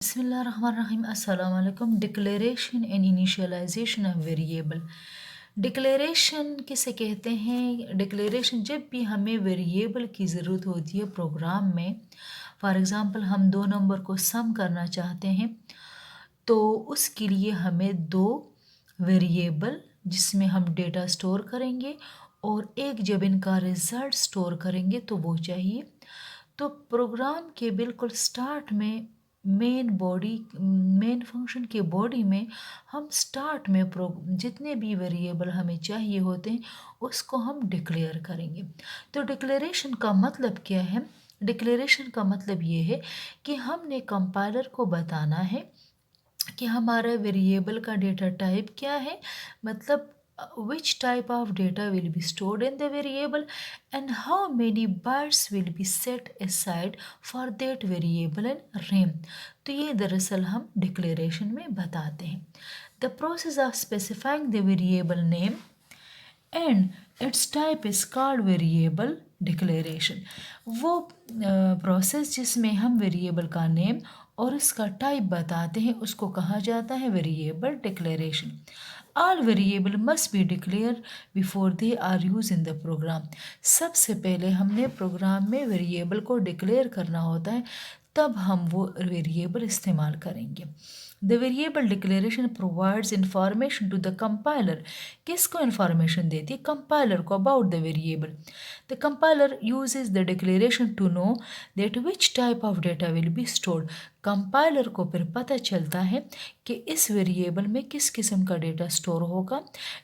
बिस्मिल्लाहिर्रहमानिर्रहीम अस्सलाम वालेकुम। Declaration and initialization of variable. Declaration किसे कहते हैं? डिक्लेरेशन जब भी हमें वेरिएबल की ज़रूरत होती है प्रोग्राम में। फॉर एग्ज़ाम्पल हम दो नंबर को सम करना चाहते हैं तो उसके लिए हमें दो वेरिएबल जिसमें हम डेटा स्टोर करेंगे और एक जब इनका रिज़ल्ट स्टोर करेंगे तो वो चाहिए। तो प्रोग्राम के बिल्कुल स्टार्ट में मेन फंक्शन के बॉडी में हम स्टार्ट में जितने भी वेरिएबल हमें चाहिए होते हैं उसको हम डिक्लेयर करेंगे। तो डिक्लेरेशन का मतलब क्या है? डिक्लेरेशन का मतलब ये है कि हमने कंपाइलर को बताना है कि हमारा वेरिएबल का डेटा टाइप क्या है, मतलब which type of data will be stored in the variable and how many bytes will be set aside for that variable in RAM। तो ये दरअसल हम डिक्लेरेशन में बताते हैं। The process of specifying the variable name and its type is called variable declaration। वो process जिसमें हम वेरिएबल का नेम और इसका टाइप बताते हैं उसको कहा जाता है variable declaration. All variable must be declare before they are use in the program. सबसे पहले हमने प्रोग्राम में वेरिएबल को डिक्लेयर करना होता है, तब हम वो वेरिएबल इस्तेमाल करेंगे। The variable declaration provides information to the compiler. किसको इंफॉर्मेशन देती है? कंपाइलर को, about the variable. The compiler uses the declaration to know that which type of data will be stored. Compiler को फिर पता चलता है कि इस वेरिएबल में किस किस्म का डेटा स्टोर होगा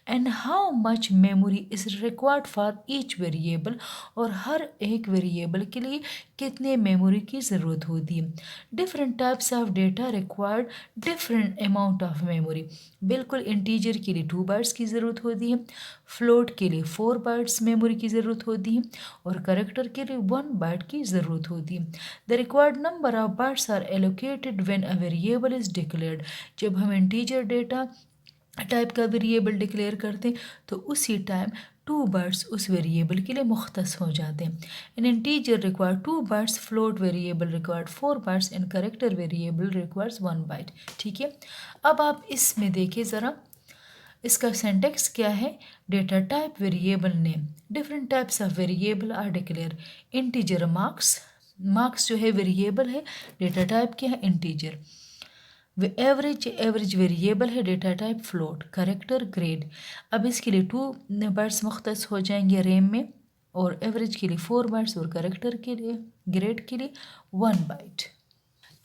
and how much memory is required for each variable, और हर एक वेरिएबल के लिए कितने मेमोरी की ज़रूरत होती है। Different types of data required different amount of memory. बिल्कुल इंटीजर के लिए 2 बाइट्स की ज़रूरत होती है, फ्लोट के लिए 4 बाइट्स मेमोरी की ज़रूरत होती है और करेक्टर के लिए 1 बाइट की ज़रूरत होती है। The required number of bytes are allocated when a variable is declared. जब हम इंटीजर डेटा टाइप का वेरिएबल डिक्लेयर करते हैं तो उसी टाइम 2 बाइट्स उस वेरिएबल के लिए मुख्तस हो जाते हैं। In integer require 2 bytes, float variable required 4 bytes and character variable requires 1 byte. ठीक है, अब आप इसमें देखिए ज़रा, इसका सिंटैक्स क्या है? Data type variable name. Different types of variable are declare. Integer marks, marks जो है वेरिएबल है, डेटा टाइप क्या है? इंटीजर। एवरेज वेरिएबल है, data type float. Character grade, अब इसके लिए 2 बाइट्स मुख्तस हो जाएंगे रैम में, और एवरेज के लिए 4 बाइट्स और करेक्टर के लिए ग्रेड के लिए 1 bite.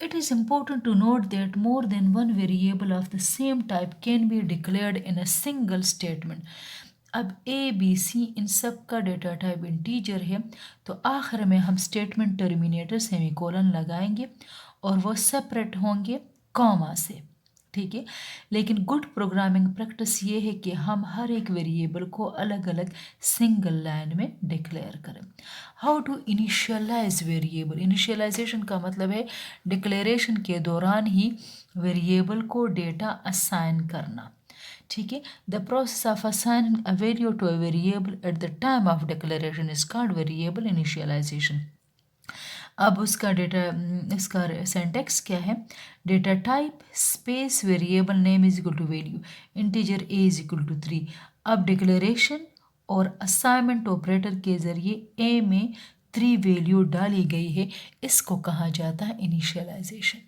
It is important to note that more than one variable of the same type can be declared in a single statement। अब ए बी सी इन सब का डेटा टाइप इंटीजर है, तो आखिर में हम स्टेटमेंट टर्मिनेटर सेमीकोलन लगाएंगे और वो सेपरेट होंगे कॉमा से। ठीक है, लेकिन गुड प्रोग्रामिंग प्रैक्टिस ये है कि हम हर एक वेरिएबल को अलग अलग सिंगल लाइन में डिक्लेयर करें। How to initialize variable. Initialization का मतलब है डिक्लेरेशन के दौरान ही वेरिएबल को डेटा असाइन करना। ठीक है, the process of assigning a value to a variable at the time of declaration is called variable initialization. अब उसका डेटा, इसका सिंटैक्स क्या है? Data type space variable name is equal to value, integer a is equal to 3। अब declaration और assignment operator के जरिए ए में 3 वैल्यू डाली गई है, इसको कहा जाता है इनिशियलाइजेशन।